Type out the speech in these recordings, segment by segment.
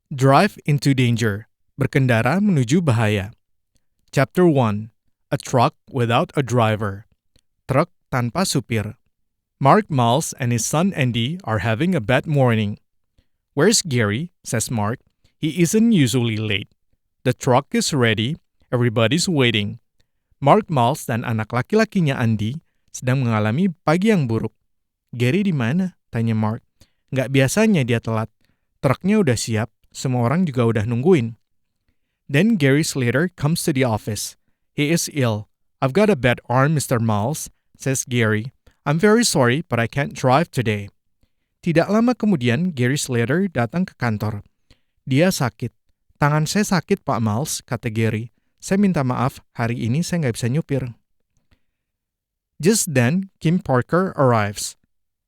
Drive into danger. Berkendara menuju bahaya. Chapter 1. A truck without a driver. Truk tanpa supir. Mark Miles and his son Andy are having a bad morning. "Where's Gary?" says Mark. "He isn't usually late. The truck is ready. Everybody's waiting." Mark Miles dan anak laki-lakinya Andy sedang mengalami pagi yang buruk. "Gary di mana?" tanya Mark. "Nggak biasanya dia telat. Truknya udah siap. Semua orang juga udah nungguin." Then Gary Slater comes to the office. "He is ill. I've got a bad arm, Mr. Miles," says Gary. "I'm very sorry, but I can't drive today." Tidak lama kemudian, Gary Slater datang ke kantor. Dia sakit. "Tangan saya sakit, Pak Miles," kata Gary. "Saya minta maaf, hari ini saya nggak bisa nyupir." Just then, Kim Parker arrives.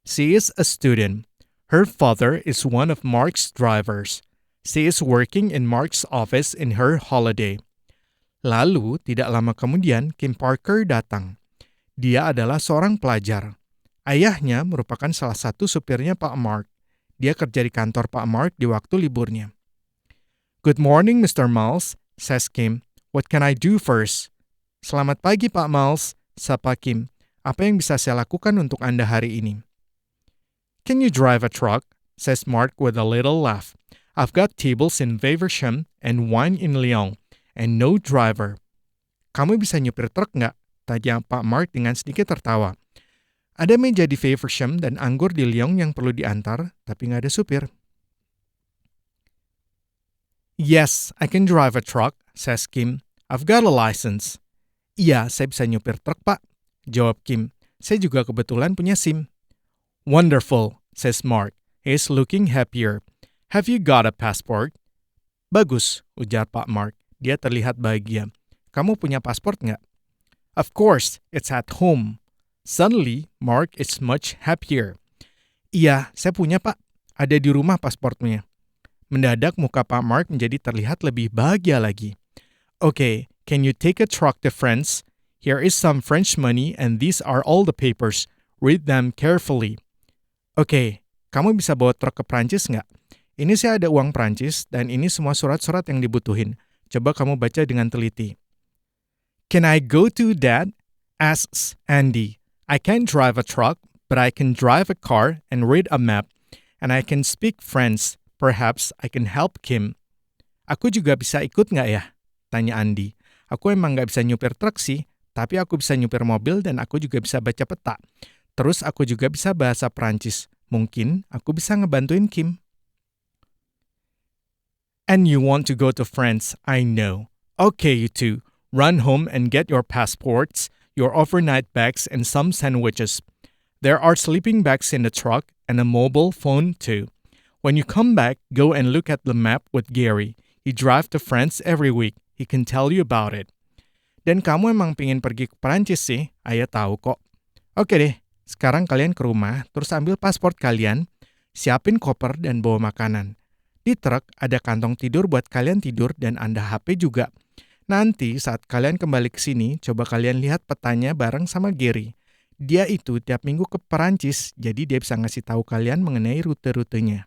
She is a student. Her father is one of Mark's drivers. She is working in Mark's office in her holiday. Lalu, tidak lama kemudian, Kim Parker datang. Dia adalah seorang pelajar. Ayahnya merupakan salah satu supirnya Pak Mark. Dia kerja di kantor Pak Mark di waktu liburnya. "Good morning, Mr. Miles," says Kim. "What can I do first?" "Selamat pagi, Pak Miles," sapa Kim. "Apa yang bisa saya lakukan untuk Anda hari ini?" "Can you drive a truck?" says Mark with a little laugh. "I've got tables in Faversham and wine in Lyon, and no driver." "Kamu bisa nyupir truk nggak?" tanya Pak Mark dengan sedikit tertawa. "Ada meja di Faversham dan anggur di Lyon yang perlu diantar, tapi nggak ada supir." "Yes, I can drive a truck," says Kim. "I've got a license." "Iya, saya bisa nyupir truk, Pak," jawab Kim. "Saya juga kebetulan punya SIM." "Wonderful," says Mark. He's looking happier. "Have you got a passport?" "Bagus," ujar Pak Mark. Dia terlihat bahagia. "Kamu punya paspor nggak?" "Of course, it's at home." Suddenly, Mark is much happier. "Iya, saya punya, Pak. Ada di rumah pasportnya." Mendadak muka Pak Mark menjadi terlihat lebih bahagia lagi. "Okay, can you take a truck to France? Here is some French money and these are all the papers. Read them carefully." "Oke, kamu bisa bawa truk ke Prancis nggak? Ini saya ada uang Prancis dan ini semua surat-surat yang dibutuhin. Coba kamu baca dengan teliti." "Can I go too, Dad?" asks Andy. "I can't drive a truck, but I can drive a car and read a map, and I can speak French. Perhaps I can help Kim." "Aku juga bisa ikut nggak ya?" tanya Andy. "Aku emang nggak bisa nyupir truk sih, tapi aku bisa nyupir mobil dan aku juga bisa baca peta. Terus aku juga bisa bahasa Prancis. Mungkin aku bisa ngebantuin Kim." "And you want to go to France, I know. Okay, you two, run home and get your passports, your overnight bags, and some sandwiches. There are sleeping bags in the truck and a mobile phone too. When you come back, go and look at the map with Gary. He drives to France every week. He can tell you about it." "Dan kamu emang pingin pergi ke Perancis sih? Ayah tahu kok." "Oke deh, sekarang kalian ke rumah, terus ambil paspor kalian, siapin koper dan bawa makanan. Di truk ada kantong tidur buat kalian tidur dan ada HP juga. Nanti saat kalian kembali ke sini, coba kalian lihat petanya bareng sama Gary. Dia itu tiap minggu ke Perancis, jadi dia bisa ngasih tahu kalian mengenai rute-rutenya."